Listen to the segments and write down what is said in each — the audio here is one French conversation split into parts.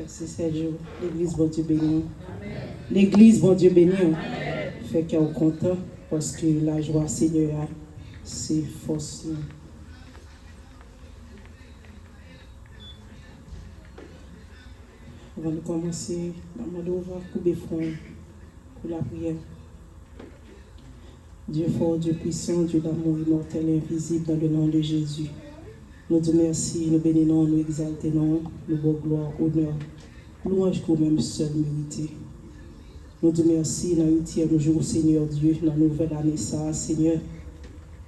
Merci Sergio. L'église, bon Dieu béni. L'église, bon Dieu béni. Fait qu'on est content parce que la joie, Seigneur, c'est force. Avant de commencer, on va couper front pour la prière. Dieu fort, Dieu puissant, Dieu d'amour immortel et invisible, dans le nom de Jésus. Nous disons merci, nous bénissons, nous exaltons, nous vous gloire, honneur, louange pour même seul mérité. Nous disons merci dans le 8e jour, Seigneur Dieu, dans la nouvelle année, ça, Seigneur.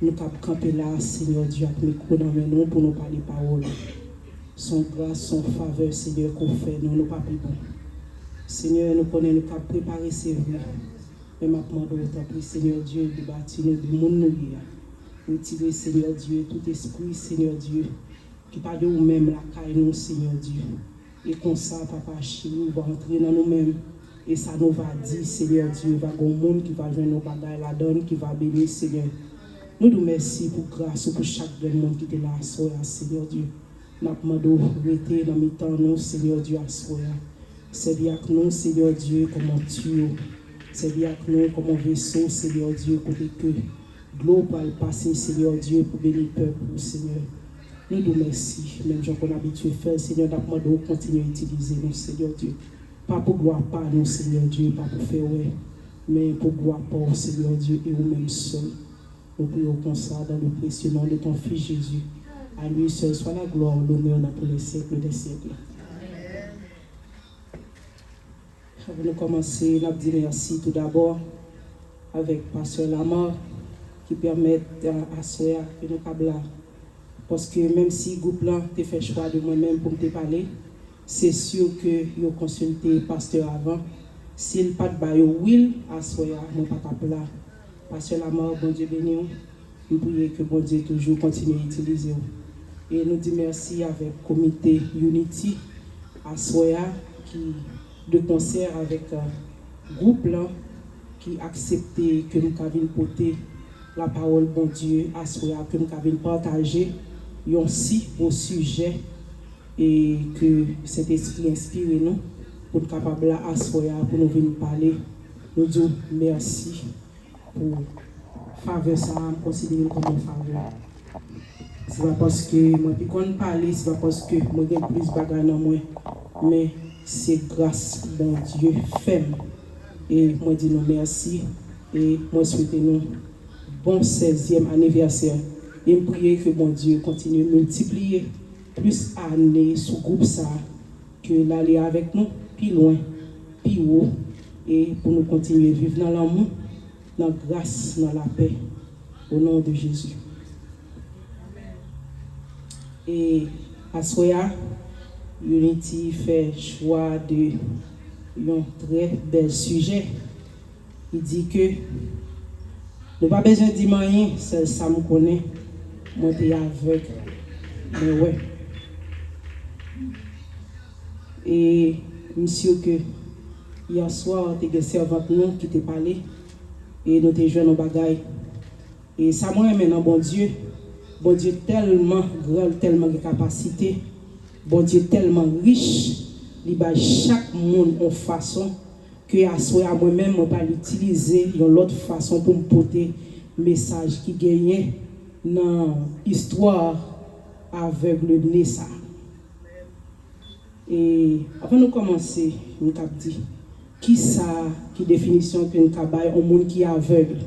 Nous pouvons camper là, Seigneur Dieu, avec micro dans nous pour nous parler parole. Son grâce, son faveur, Seigneur, qu'on fait, nous ne pas plus bon. Seigneur, nous connaissons, nous pouvons préparer ces vies. Mais maintenant, nous t'en Seigneur Dieu, de bâtir nous, du monde nous. Retirer, Seigneur Dieu, tout esprit, Seigneur Dieu, qui parle de nous-mêmes, la caille, nous, Seigneur Dieu. Et comme ça, Papa, chez nous, va entrer dans nous-mêmes. Et ça nous va dire, Seigneur Dieu, va y avoir un monde qui va joindre nos bagailles, la donne, qui va bénir, Seigneur. Nous nous remercions pour grâce, pour chaque monde qui est là, Seigneur Dieu. Nous demandons de rester dans le temps, nous, Seigneur Dieu, à soi. C'est bien que nous, Seigneur Dieu, comme un tuyau. C'est bien que nous, comme un vaisseau, Seigneur Dieu, côté que l'eau va passer, Seigneur Dieu, pour bénir le peuple, Seigneur. Nous nous remercions, même gens qu'on a habitué à faire, Seigneur, nous demandons de continuer à utiliser nous, Seigneur Dieu. Pas pour gloire, pas nous, Seigneur Dieu, pas pour faire, ouais, mais pour gloire, pas, Seigneur Dieu, et vous-même seul. Nous prions comme ça dans le précieux nom de ton Fils Jésus. À lui seul soit la gloire, l'honneur dans tous les siècles des siècles. Avant de commencer, nous disons merci tout d'abord avec Pasteur Lamar qui permet à soi que nous parlons. Parce que même si le groupe là te fait choix de moi-même pour te parler, c'est sûr que vous consulté Pasteur avant. S'il pas de bail will à soi, nous pas là. Pasteur Lamar, bon Dieu béni, nous prions que bon Dieu toujours continue à utiliser. Et nous disons merci avec le comité Unity à Soya qui de concert avec le groupe là qui accepté que nous avons porté la parole bon Dieu à Soya, que nous avons partagé un si beau sujet et que cet esprit inspire nous pour nous capables à Soya pour nous venir parler. Nous disons merci pour faveur ça, considérer comme une faveur. Ce n'est pas parce que moi puis qu'on parle, ce n'est pas parce que moi j'ai plus de bagages dans moi, mais c'est grâce bon Dieu fait. Et moi dis nous merci et moi souhaite nous bon 16e anniversaire et me prier que bon Dieu continue de multiplier plus d'années sous groupe ça que l'aller avec nous plus loin, plus haut et pour nous continuer à vivre dans l'amour, dans la grâce, dans la paix au nom de Jésus. Et à Soya, Unity fait choix de un très bel sujet. Il dit que nous n'avons pas besoin de dire rien, ça me connaît. Moi, je suis aveugle. Mais ouais. Et monsieur, que hier soir, tu as des servantes qui t'ont parlé et nous t'ai joué nos bagailles. Et ça m'a maintenant, bon Dieu tellement grand, tellement de capacité, bon Dieu tellement riche, il bat chaque monde en façon que à soi moi-même, on va l'utiliser d'une autre façon pour me porter message qui gagne dans l'histoire aveugle de ça. Et avant de commencer, nous avons dit, qui définition que nous avons un monde qui est aveugle?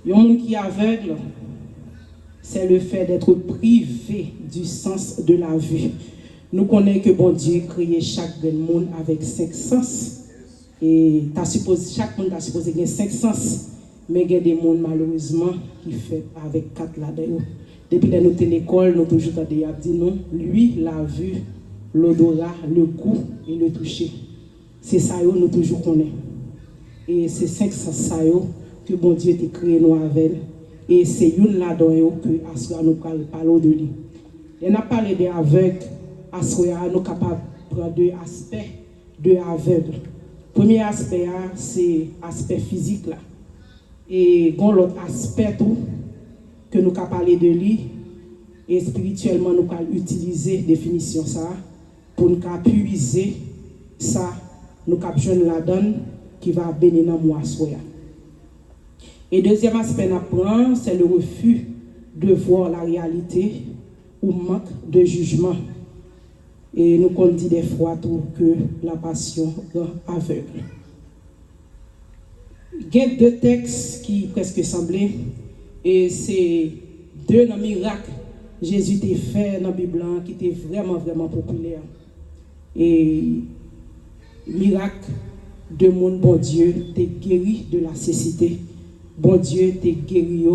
Un monde qui est aveugle, c'est le fait d'être privé du sens de la vue. Nous connaissons que bon Dieu a créé chaque monde avec 5 sens. Et chaque monde a supposé qu'il y ait 5 sens. Mais il y a des mondes malheureusement qui fait avec 4 là-dedans. Depuis que nous sommes à l'école, nous toujours dit non, lui, la vue, l'odorat, le goût et le toucher. C'est ça que nous toujours connaissons. Et c'est 5 sens que bon Dieu a créé nous avec. Et c'est une là-dedans que Assoya nous parle de lui. Et on a parlé des aveugles. Assoya nous capables de prendre 2 aspects de aveugles. Premier aspect, c'est l'aspect physique. Là. Et l'autre aspect tout, que nous avons parlé de lui, et spirituellement nous allons utiliser définition ça, pour nous puiser ça, nous capturons la donne qui va bénir dans moi soya. Et deuxième aspect d'apprendre, c'est le refus de voir la réalité ou manque de jugement. Et nous qu'on dit des fois tout que la passion rend aveugle. Il y a deux textes qui presque semblaient, et c'est deux dans miracles Jésus t'a fait dans la Bible qui étaient vraiment populaires. Et miracle de mon bon Dieu t'a guéri de la cécité. Bon Dieu t'a guéri.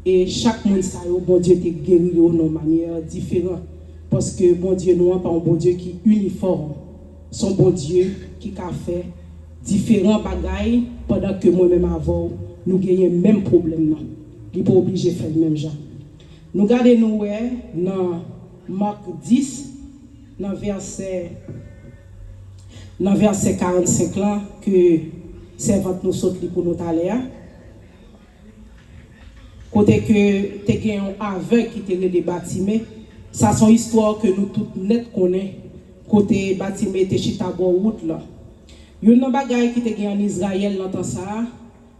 Et chaque monde ça, bon Dieu t'a guéri de manière différente. Parce que bon Dieu non pas un bon Dieu qui est uniforme. Son bon Dieu qui a fait différents bagailles pendant que moi-même avant, nous gagnons le même problème. Il n'est pas obligé de faire le même genre. Nous regardons nous dans Marc 10, dans verset 45 là, que servante nous saute pour nous aller. Côté que tu as un aveugle qui te les bâtiments, ça c'est une histoire que nous toutes net connaissons. Côté bâtiment te chita bo route là. Une bagaille qui te en Israël dans ça,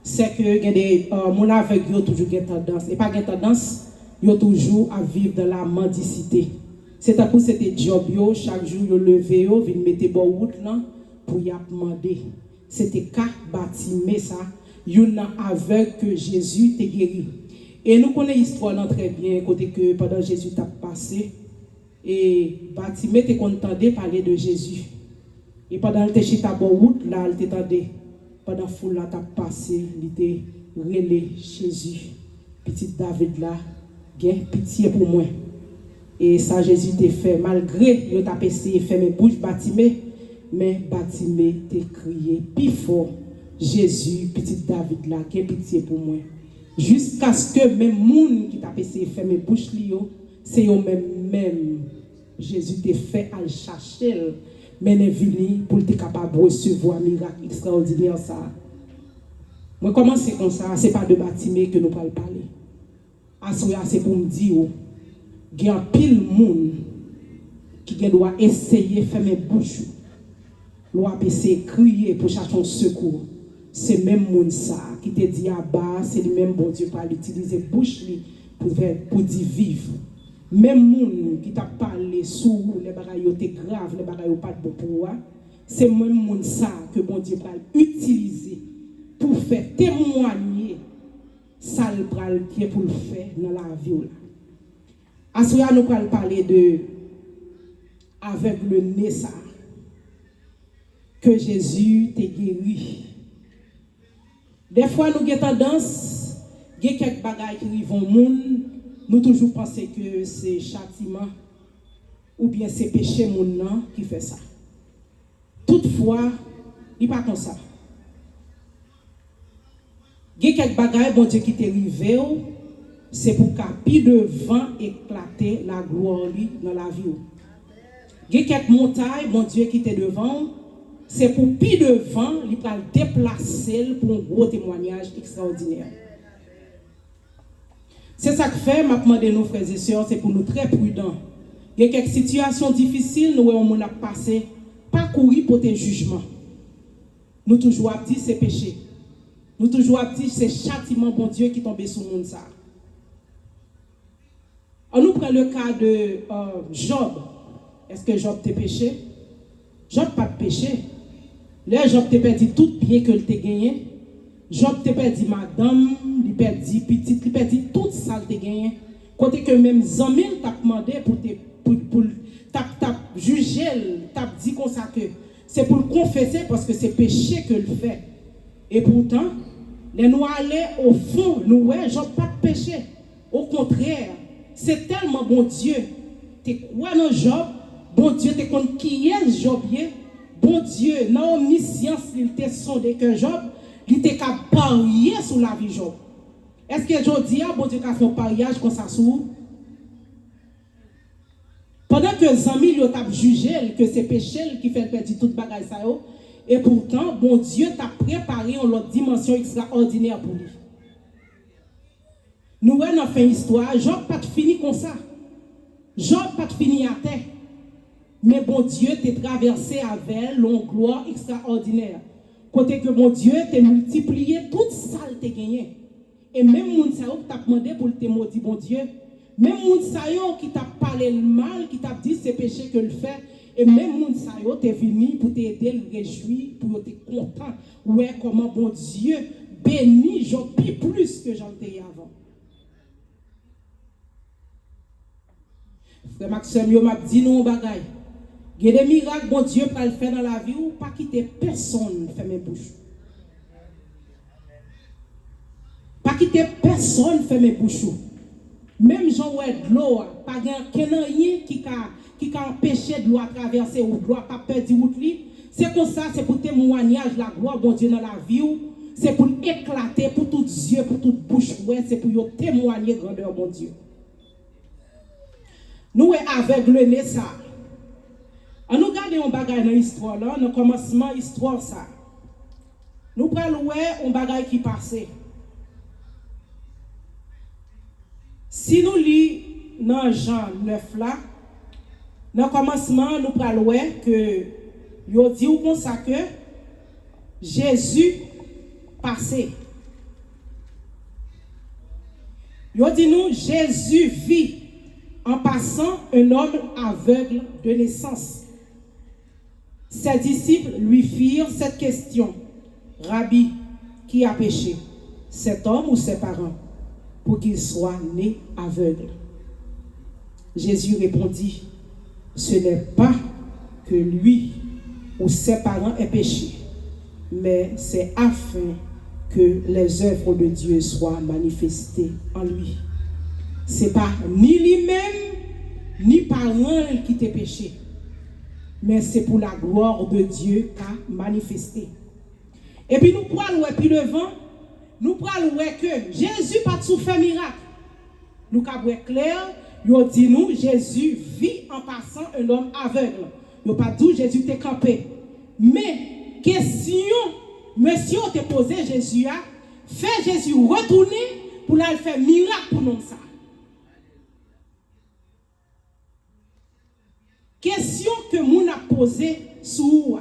c'est que y a des mon aveugle yo toujours gen tendance et pas gen tendance, yo toujours à vivre dans la mendicité. C'est à cause c'était job yo chaque jour yo lever yo vinn mettre bo route là pour y demander. C'était cas bâtiment ça, une aveugle que Jésus t'a guéri. Et nous connaissons l'histoire très bien, côté que pendant Jésus t'a passé, et Bartimée était content de parler de Jésus. Et pendant le chita bon route, là, il t'entendait. Pendant la foule là, t'a passé, il était relé Jésus. Petit David là, gain pitié pour moi. Et ça, Jésus t'a fait, malgré il t'a essayé de faire mes bouches Bartimée, mais Bartimée t'a crié, plus fort, Jésus, petit David là, gain pitié pour moi. Jusqu'à ce que même moun qui t'a essayé de faire mes bouches lio, c'est eux même Jésus t'a fait à le chercher, mais n'est venu pour être capable de recevoir un miracle extraordinaire ça. Moi commencer comme ça, c'est pas de Bartimée que nous parlons parler. Assoya c'est pour me dire il y a pile moun qui doit essayer de faire mes bouches. Doit essayer de crier pour chercher un secours. C'est même moun ça qui te dit à bas, c'est le même bon Dieu pour l'utiliser bouche pour dire vivre. Même moun qui t'a parlé sous les bagailles étaient graves, les bagailles pas de bon pour moi, c'est même moun ça que bon Dieu va utiliser pour faire témoigner ça le pral qui est pour le faire dans la vie là. Assoya nous allons parler de avec le nez ça que Jésus t'a guéri. Des fois, nous avons tendance, il y a quelques bagages qui arrivent au monde, nous toujours pensons que c'est châtiment ou bien c'est péché monde qui fait ça. Toutefois, il n'est pas comme ça. Il y a quelques bagages, bon Dieu, qui t'est arrivé, c'est pour qu'api de vent éclater la gloire dans la vie. Il y a quelques montagnes, bon Dieu, qui t'est devant. C'est pour plus de vent, il va déplacer pour un gros témoignage extraordinaire. C'est ça que fait, m'a demandé nos frères et sœurs, c'est pour nous très prudents. Il y a quelques situations difficiles, nous on a passé, pas courir pour tes jugements. Nous toujours à dire c'est péché. Nous toujours à dire c'est châtiment bon Dieu qui tombe sur le monde ça. On nous prend le cas de Job. Est-ce que Job t'a péché? Job pas de péché. Là, Job t'a perdu tout bien que t'a gagné. Job t'a perdu madame, il perdu petite, il perdu tout ça t'a gagné. Côté que même Zamil t'a demandé pour t'a juger, t'a dit comme ça que c'est pour le confesser parce que c'est péché que le fait. Et pourtant, les nous aller au fond, nous ouais, Job pas de péché. Au contraire, c'est tellement bon Dieu. Tu crois dans Job, bon Dieu te compte qui est Job. Bon Dieu, dans l'omniscience, il t'a sondé que Job, il t'a qu'à parier sur la vie Job. Est-ce que je dis, bon Dieu, qu'a fait un pariage comme ça sur? Pendant que Zami t'a jugé que c'est péché qui fait perdre toute bagaille ça, et pourtant, bon Dieu t'a préparé une autre dimension extraordinaire pour lui. Nous avons fait une histoire, Job pas fini comme ça. Job pas fini à terre. Mais bon Dieu t'a traversé avec une gloire extraordinaire. Côté que mon Dieu t'a multiplié toute ça t'a gagné. Et même moun sa yo qui t'a demandé pour te maudire bon Dieu. Même moun sa yo qui t'a parlé le mal, qui t'a dit c'est péché que le fait. Et même moun sa yo t'es venu pour t'aider, le réjouir, pour être content. Ouais, comment bon Dieu bénit Job plus que j'en étais avant. Frère Maxime, yo m'a dit non bagay. Il y a des miracles bon Dieu pour le faire dans la vie ou pas quitter personne fermer bouche. Pas quitter personne fermer bouche. Même Jean ouais de l'eau, pas rien qui a empêché de l'eau à traverser ou de l'eau pas perdre route li. C'est comme ça, c'est pour témoignage la gloire bon Dieu dans la vie ou c'est pour éclater pour tous yeux, pour toute bouche ouais, c'est pour témoigner grandeur bon Dieu. Nous aveuglés ça. On nous garde un bagage dans l'histoire là, dans le commencement histoire ça. Nous prenons un bagage qui passait. Si nous lisons dans Jean 9 là, dans le commencement nous prenons que yo dit comme ça que Jésus passait. Yo dit nous Jésus vit en passant un homme aveugle de naissance. Ses disciples lui firent cette question. Rabbi, qui a péché, cet homme ou ses parents, pour qu'il soit né aveugle? Jésus répondit, ce n'est pas que lui ou ses parents aient péché, mais c'est afin que les œuvres de Dieu soient manifestées en lui. Ce n'est pas ni lui-même, ni parents qui t'ont péché, mais c'est pour la gloire de Dieu qu'a manifesté. Et puis nous prenons puis devant, nous prenons que Jésus pas tout fait miracle. Nous avons clair, nous dit nous Jésus vit en passant un homme aveugle. Nous pas dit Jésus t'est campé. Mais question, monsieur t'a posé Jésus a fait Jésus retourner pour aller faire miracle pour nous ça. Question que moun a posé sous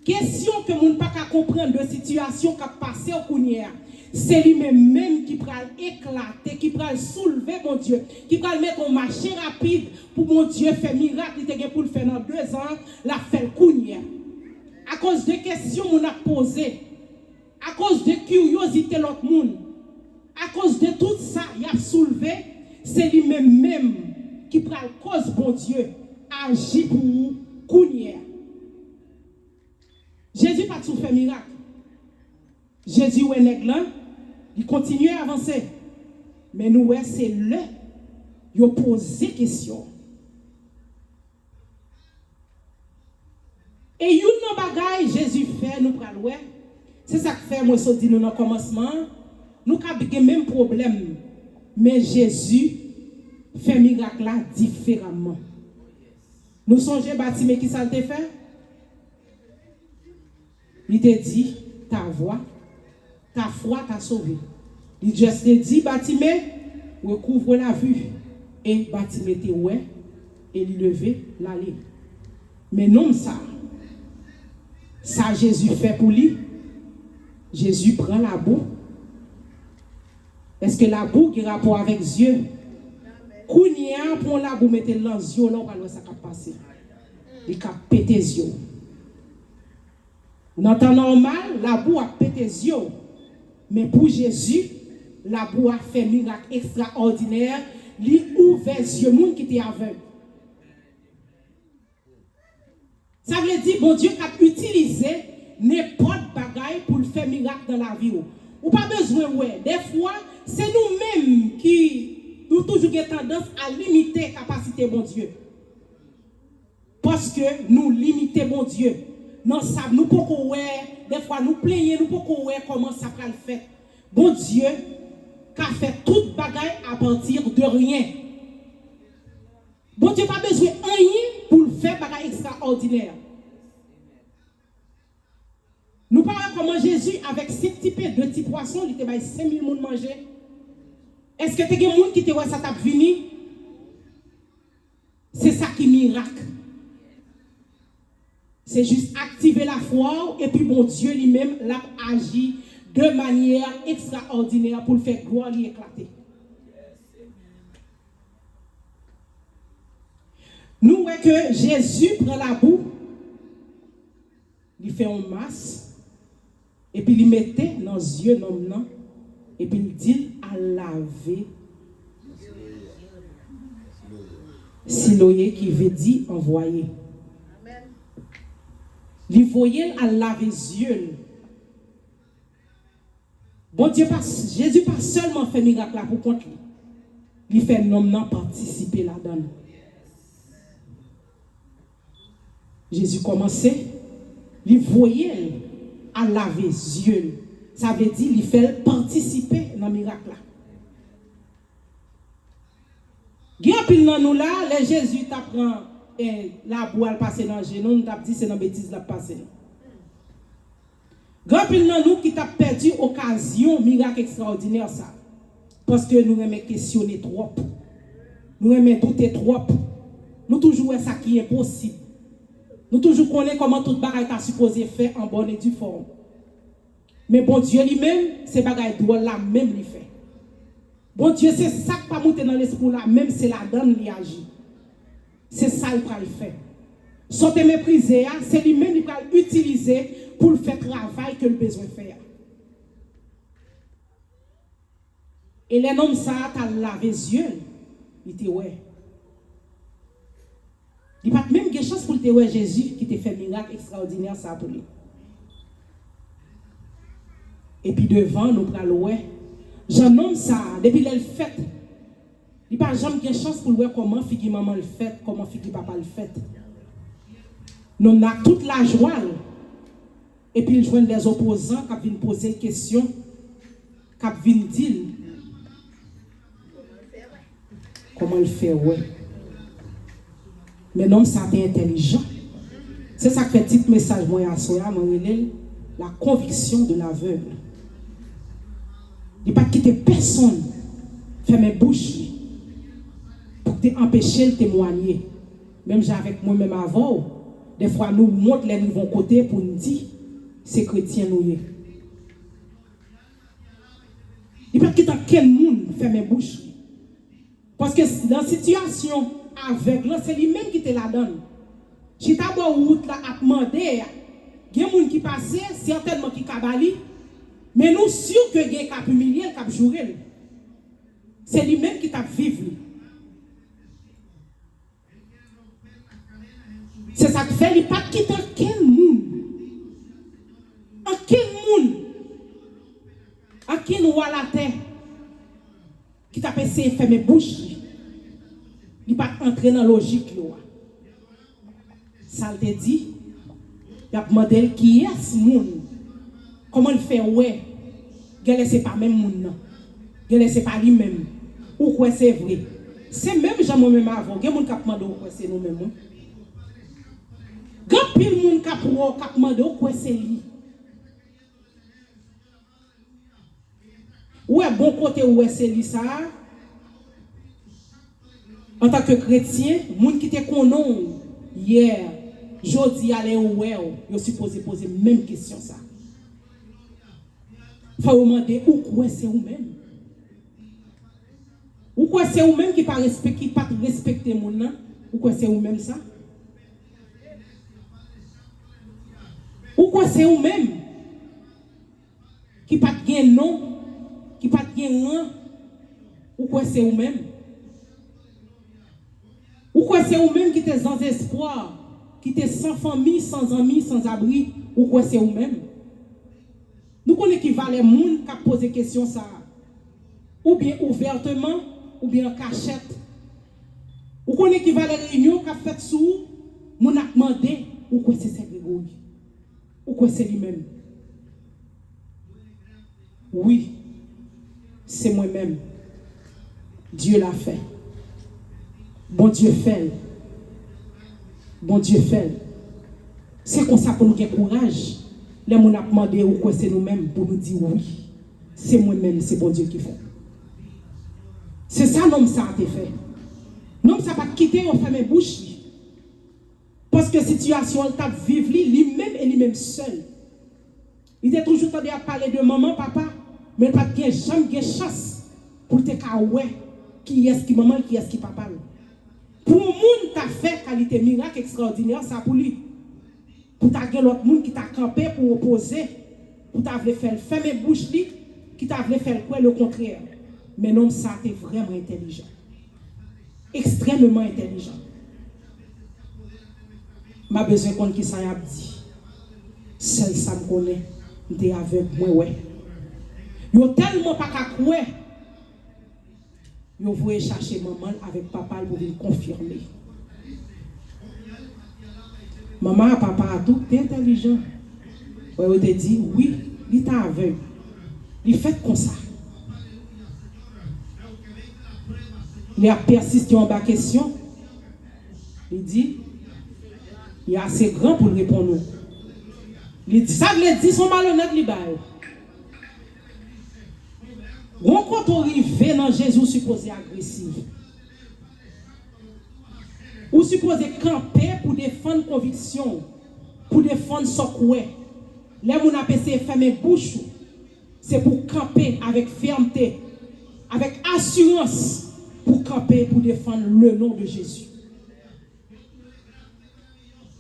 question que moun pas comprendre de situation qui a passé au counière. C'est lui-même qui va éclater, qui va soulever mon Dieu, qui va mettre en marché rapide pour mon Dieu faire miracle, il était pour le faire dans 2 ans, la faire counière. À cause de questions moun a posé, à cause de curiosité l'autre monde, à cause de tout ça, il a soulevé, c'est lui-même qui prend cause bon Dieu. Agit pour counière. Jésus pas tout fait miracle. Jésus ou nèg là, il continue à avancer. Mais nous c'est le il pose question. Et une bagaille Jésus fait nous pral ouais. C'est ça que fait moi so dit nous dans commencement, nous avons même problème. Mais Jésus fait miracle là différemment. Nous songeons Bartimée qui ça te fait? Il te dit, ta voix, ta foi t'a sauvé. Il juste te dit, Bartimée, recouvre la vue. Et Bartimée te ouais, et il levé l'aller. Mais non ça Jésus fait pour lui. Jésus prend la boue. Est-ce que la boue qui a rapport avec Dieu? Kounia pour la boue mettre dans les yeux là on va ça passer. Il a pété les yeux. Dans temps normal, la boue a pété les yeux. Mais pour Jésus, la boue a fait miracle extraordinaire, il ouvert les yeux monde qui était aveugle. Ça veut dire bon Dieu a utilisé n'importe bagaille pour le faire miracle dans la vie. Ou pas besoin ouais, des fois c'est nous-mêmes qui nous toujours tendance à limiter la capacité de bon Dieu. Parce que nous limitons bon Dieu. Non, ça, nous pouvons des fois nous plaignons, nous pouvons comment ça va le faire. Bon Dieu, qui a fait toute bagaille à partir de rien. Bon Dieu n'a pas besoin de rien pour le faire bagaille extraordinaire. Nous parlons comment Jésus, avec 6 petits pains, 2 petits poissons, il était 5000 personnes manger. Est-ce que tu as des gens qui te voient ça t'a venu? C'est ça qui miracle. C'est juste activer la foi et puis bon Dieu lui-même l'a agi de manière extraordinaire pour le faire gloire lui éclater. Nous voyons que Jésus prend la boue, il fait une masse, et puis il mettait dans les yeux de l'homme, et puis il dit à laver. Siloé qui veut dire envoyer. Il voyait à laver les yeux. Bon Dieu, Jésus pas seulement fait miracle là pour compte. Il fait l'homme participer là-dedans. Jésus commençait, il voyait à laver les yeux. Ça veut dire il fait participer dans le miracle là. Gapil nan nous là, les Jésus t'apprend la boîte passer dans le genou, nous t'a dit c'est dans bêtise la passer. Gapil nan nous qui t'a perdu occasion miracle extraordinaire ça. Parce que nous aimons questionner trop. Nous aimons douter trop. Nous toujours ça qui est possible. Nous toujours connaissons comment toute bagaille t'a supposé faire en bonne et due forme. Mais bon Dieu lui-même, ces bagailles doit la même lui fait. Bon Dieu, c'est ça qui pas monter dans l'esprit là, même c'est la donne qui agit. C'est ça qu'il va le faire. Sans te mépriser, c'est lui-même qui va l'utiliser pour le faire travail que le besoin de faire. Et les hommes, ça, t'as lavé les yeux. Il te ouais. Il n'y a pas même de chance pour te ouais Jésus qui te fait un miracle extraordinaire ça pour lui. Et puis devant, nous prenons ouais. J'en homme ça, depuis le fait. Il n'y a pas jamais de chance pour voir comment fille maman le fait, comment fille papa le fait. Nous avons toute la joie. Et puis, il joint des opposants qui viennent poser des questions, qui viennent dire comment il fait, ouais. Mais non, ça est intelligent. C'est ça que fait petit message, moi, à Soya, la conviction de l'aveugle. Il ne pas quitter personne, faire mes bouches pour t'empêcher de témoigner. Même avec moi-même avant, des fois nous montrons les nouveaux côtés pour nous dire c'est chrétien nous. Il ne pas quitter quel monde faire mes bouches. Parce que dans la situation aveugle, c'est lui-même qui te la donne. Si tu as une route là à demander, il y a des gens qui passent, certainement qui cabali. Mais nous sûrs que il cap humilié, cap jouer. C'est lui-même qui t'a vivre. C'est ça que fait, il pas quitter quel monde. En quel monde. En qui nous voit la terre. Qui t'a essayé de faire mes bouches. Il pas entrer dans la logique là. Ça te dit. Il a demandé qui est ce monde. Comment il fait ouais. Gelle c'est pas même monde non. Gelle c'est pas lui-même. Ou quoi c'est vrai. C'est même gens moi-même avant. Gelle monde qui demande ou quoi c'est nous même. Grand pile monde qui demande ou quoi c'est lui. Ouais bon côté ouais c'est lui ça. En tant que chrétien, monde qui te connaît hier, jodi aller ouais, yo supposé poser même question ça. Faut demander où quoi c'est vous-même. Ou quoi c'est vous-même qui pas respecter mon nom, ou quoi c'est vous-même ça? Ou quoi c'est vous-même qui pas de nom, qui pas de rang, ou quoi c'est vous-même? Ou quoi c'est vous-même qui êtes sans espoir, qui êtes sans famille, sans amis, sans abri, ou quoi c'est vous-même? Nous connaissons qui va les gens qui posent des questions ça. Ou bien ouvertement, ou bien en cachette. Ou connaissons qui va les réunions qui fait sous, mon a demandé, ou quoi c'est Saint-Grégory? Ou quoi c'est lui-même? Oui, c'est moi-même. Dieu l'a fait. Bon Dieu fait. Bon Dieu fait. C'est comme ça pour nous avoir courage. Les gens ont demandé ou quoi c'est nous-mêmes pour nous dire oui. C'est moi-même, c'est bon Dieu qui fait. C'est ça l'homme ça a été fait. L'homme ça pas quitter on fait mes bouches. Parce que la situation, elle t'a vivre lui-même et lui-même seul. Il était toujours tendu à parler de maman, papa, mais il n'a jamais de chance pour te dire qui est-ce qui maman, qui est-ce qui papa. Pour le monde, tu as fait qualité miracle extraordinaire, ça pour lui. Pour ta l'autre monde qui t'a campé pour opposer, pour t'a voulu faire fermer bouche lui, qui t'a voulu faire quoi le contraire. Mais non, ça t'es vraiment intelligent. Extrêmement intelligent. M'a besoin qu'on qui ça y a dit. Seul ça me connaît, t'es avec moi ouais. Yo tellement pas qu'à croire. Yo voulez chercher maman avec papa pour venir confirmer. Maman et papa tout t'es intelligent. Ouais, on te dit oui, il t'a aveugle. Il fait comme ça. Il a persisté en bas question. Il dit il est assez grand pour répondre. Il dit ça, il dit son malhonnête li bail. Quand on arrive dans Jésus supposé agressif. Ou supposé camper pour défendre conviction, pour défendre son coué. Là où on a passé fermer bouche, c'est pour camper avec fermeté, avec assurance, pour camper, pour défendre le nom de Jésus.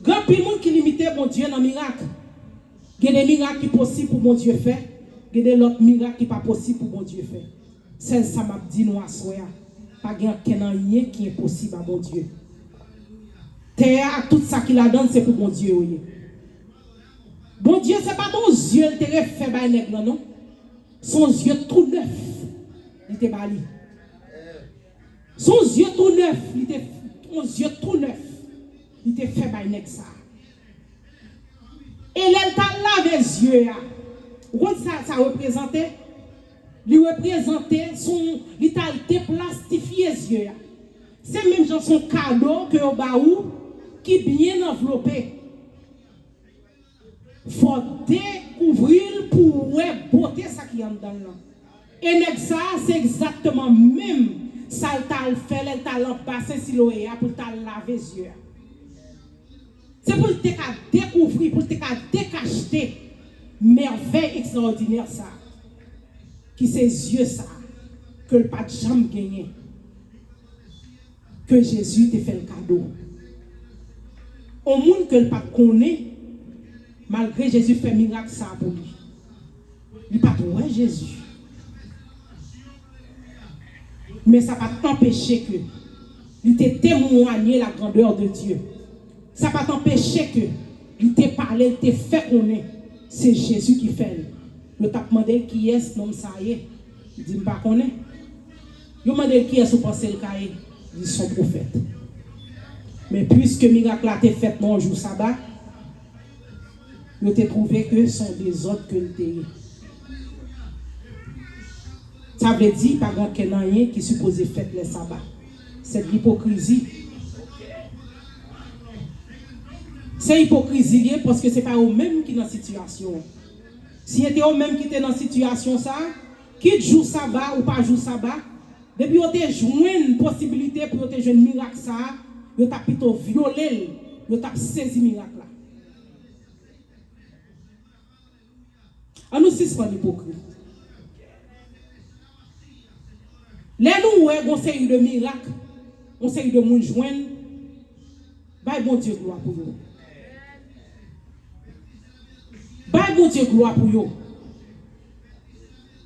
Grand pile monde qui limitait mon Dieu dans le miracle. Il y a des miracles qui sont possibles pour mon Dieu faire. Il y a des autres miracles qui ne sont pas possibles pour mon Dieu faire. C'est ça m'a dit nous à soi. Pas rien qui est possible à mon Dieu. Terre, tout ça qu'il a donné, c'est pour mon Dieu. Bon Dieu, ce n'est pas ton yeux qui est fait par nègre, non? Son yeux tout neuf, il était bali. Son yeux tout neuf, il était fait par nègre ça. Et là, il t'a lavé les yeux. Ça représentait? Il représentait il t'a déplastifié les yeux. C'est même dans son cadeau que au baou qui est bien enveloppé. Il faut découvrir pour voir beauté ça qui est dedans là. Et ça, c'est exactement même ça t'a fait, elle t'a l'embassé si l'oeil pour t'a laver les yeux. C'est pour te découvrir, pour te décacheter merveille extraordinaire ça. Qui c'est yeux ça que le pas jamais gagné. Que Jésus te fait le cadeau. Au monde que le pas connaît, malgré Jésus fait miracle ça pour lui. Il pas ouais Jésus. Mais ça va t'empêcher que il te témoigner la grandeur de Dieu. Ça va t'empêcher que il te parlé, il te fait connaître. C'est Jésus qui fait. Je t'ai demandé qui est ce nom ça y est. Il dit pas connaît. Je demandé qui est ce pensée le cahier. Il dit son prophète. Mais puisque miracle a été fait non jour sabbat, je t'ai trouvé que ce sont des autres que le pays. Ça veut dire par contre qu'il y a rien qui est supposé faire les sabbats. C'est de l'hypocrisie. C'est hypocrisie parce que ce n'est pas eux-mêmes qui sont dans la situation. Si c'était eux-mêmes qui étaient dans la situation, ça, qui joue sabbat ou pas joue sabbat, depuis qu'ils ont joué une possibilité pour te jouer un miracle, ça, ils ont plutôt violé, ils ont saisi le miracle. À nous, c'est pas l'hypocrite. Là, nous, on série de miracles, on série de monde joindre, bah, bon Dieu, gloire pour vous. Bah, bon Dieu, gloire pour vous.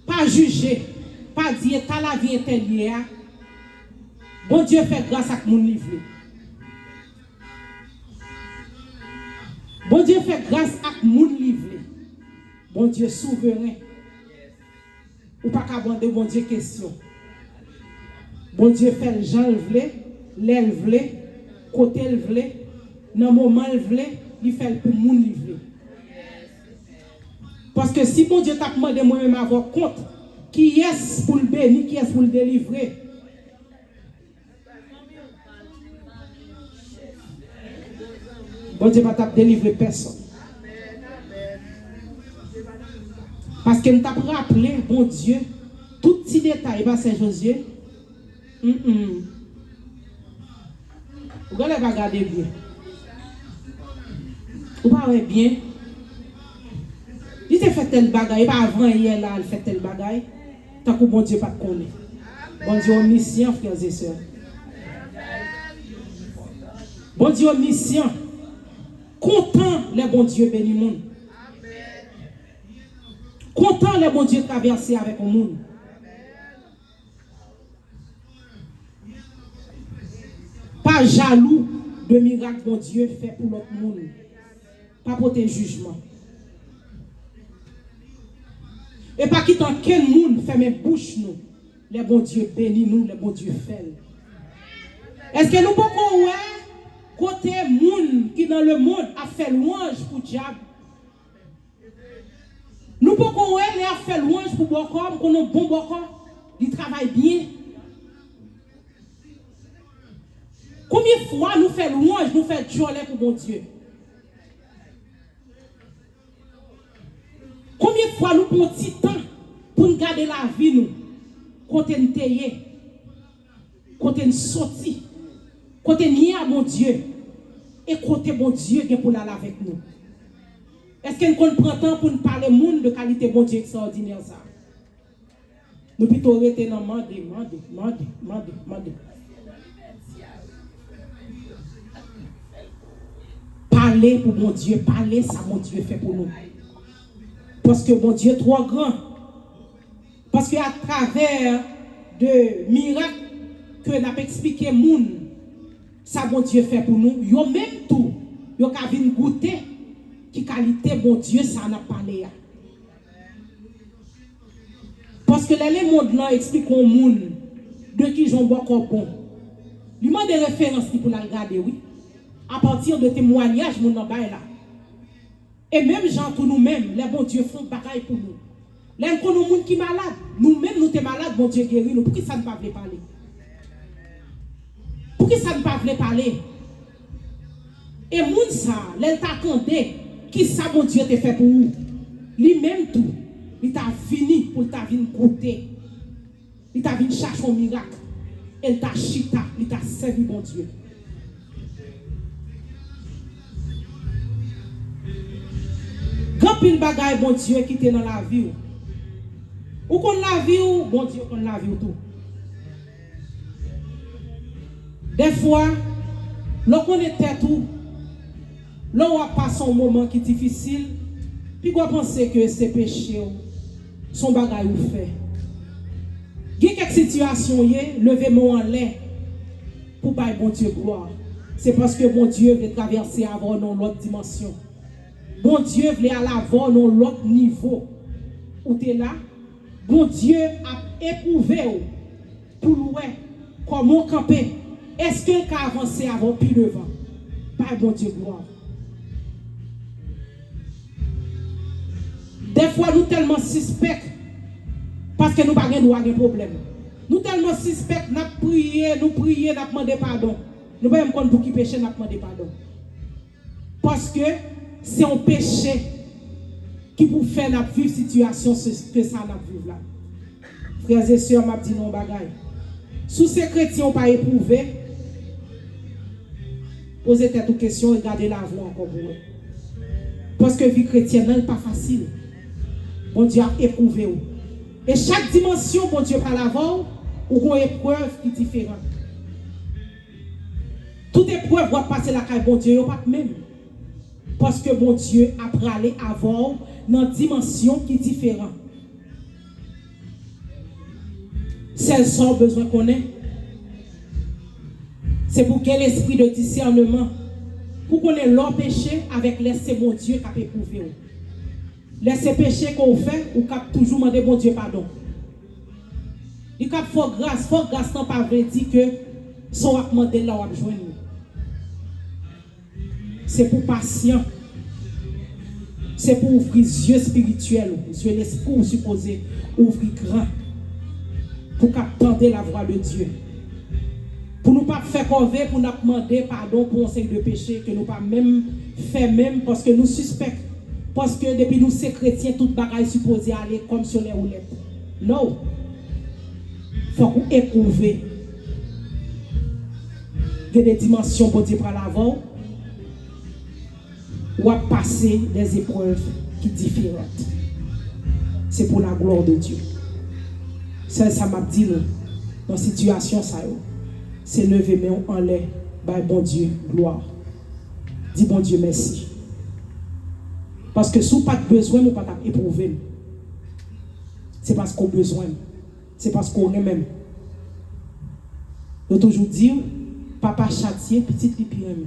Pas juger, pas dire, t'as la vie intérieure. Bon Dieu fait grâce à mon livre. Bon Dieu fait grâce à mon livre. Bon Dieu souverain. Ou pas qu'à demander bon Dieu question. Bon Dieu fait le gens le vle, l'aile vle, côté le vle, dans le moment le vle, il fait pour mon livre. Parce que si bon Dieu t'a demandé moi-même avoir compte, qui est pour le bénir, qui est pour le délivrer? Bon Dieu va t'a délivrer personne. Parce que nous t'a rappelé, bon Dieu, tout petit détail, va Saint-Josué. Vous allez regarder bien. Ou pas bien. Il te fait tel bagaille, pas avant hier là, il fait tel bagaille. Tant que bon Dieu pas te connaît. Bon Dieu omniscient, frères et sœurs. Bon Dieu omniscient. Content les bons dieux bénis monde. Content les bons dieux traverser avec le monde. Pas jaloux de miracles bon Dieu fait pour l'autre monde. Pas pour tes jugements. Et pas quittant quel monde fait mes bouches nous. Les bons dieux bénis nous, les bons dieux fait. Est-ce que nous pouvons côté monde qui dans le monde a fait louange pour diable? Nous pouvons a fait louange pour Bokor, pour nos bons Bokor, il travaille bien. Combien de fois nous faisons louange, nous faisons joie pour mon Dieu? Combien de fois nous prenons petit temps pour nous garder la vie nous? Côté nous tailler, côté nous sortir, côté nous à mon Dieu, et côté mon Dieu qui est pour l'aller avec nous. Est-ce que nous prenons temps pour nous parler monde de qualité bon Dieu extraordinaire ça? Nous plutôt rester dans demander. Parler pour mon Dieu, parler ça mon Dieu fait pour nous. Parce que mon Dieu est trop grand. Parce qu'à travers de miracles que nous avons expliqué moun, ça mon Dieu fait pour nous, yo même tout, yo ka vinn goûter qui qualité bon Dieu ça n'a parlé. Parce que les mondes là expliquent au monde de qui j'en bois encore bon. Lui demande des références pour la regarder oui. À partir de témoignages mon là. Et même gens pour nous-mêmes, les bons Dieu font bagaille pour nous. Les gens qui sont malades, nous-mêmes nous sommes malades, bon Dieu guérit nous. Pour qui ça ne pas parler? Pour qui ça ne pas parler? Et moun ça, les t'attendait, qui ça bon Dieu te fait pour vous? Lui-même tout, il t'a fini pour t'a venir goûter. Il t'a venu chercher un miracle. Il t'a chita, il t'a servi bon Dieu. Grand pile bagaille bon Dieu qui était dans la vie. Ou qu'on la vie ou bon Dieu qu'on la vie tout. Des fois, lorsqu'on était tout, l'on passe un moment qui est difficile, puis on pense que c'est péché son bagaille ou fait. Il y a quelques situations, levez-moi en l'air pour bailler bon Dieu gloire. C'est parce que bon Dieu veut traverser avant dans l'autre dimension. Bon Dieu voulait aller avant dans l'autre niveau. Où tu es là, bon Dieu a éprouvé pour louer comment camper. Est-ce qu'il a avancé avant puis devant? Pas bon Dieu gloire. Des fois nous tellement suspects parce que nous n'avons pas de problème. Nous tellement suspects, nous prions, nous demandons pardon. Nous ne pouvons pas pour qui péché, nous demandons pardon. Parce que c'est un péché qui pour faire la vivre situation que ça n'a vivre là. Frères et sœurs, m'a dit non bagaille. Sous ces chrétiens n'ont pas éprouvé, posez cette question et gardez la voix encore pour eux. Parce que vie chrétienne n'est pas facile. Bon Dieu a éprouvé. Et chaque dimension, bon Dieu par l'avant, ou une épreuve qui est différente. Toute épreuve va passer la caille, bon Dieu, pas même. Parce que bon Dieu a pralé avant dans une dimension qui est différente. Celles sont besoin qu'on ait. C'est pour quel esprit de discernement? Pour qu'on ait leur péché avec laisser mon Dieu qui a éprouvé. Laisser péché qu'on fait ou cap toujours demander bon Dieu pardon. Il cap faut grâce non pas vrai dit que son a demandé là ou a joindre. C'est pour patient. C'est pour ouvrir les yeux spirituels, les yeux l'esprit supposé ouvrir grand. Pour capter la voix de Dieu. Pour nous pas faire corvée, pour nous demander pardon pour un signe de péché que nous pas même fait même parce que nous suspectons. Parce que depuis nous ces chrétiens, toute bagaille supposée aller comme sur les roulettes. Non. Il faut qu'on éprouve. Il y a des dimensions pour dire par l'avant. ou à passer des épreuves qui sont différentes. C'est pour la gloire de Dieu. Ça m'a dit nous, dans la situation, c'est lever main en l'air, bah bon Dieu, gloire. Dis bon Dieu merci. Parce que si vous n'avez pas besoin, vous n'avez pas éprouver. C'est parce qu'on a besoin. C'est parce qu'on est même. Je toujours dire, papa châtier, petit pipi aime.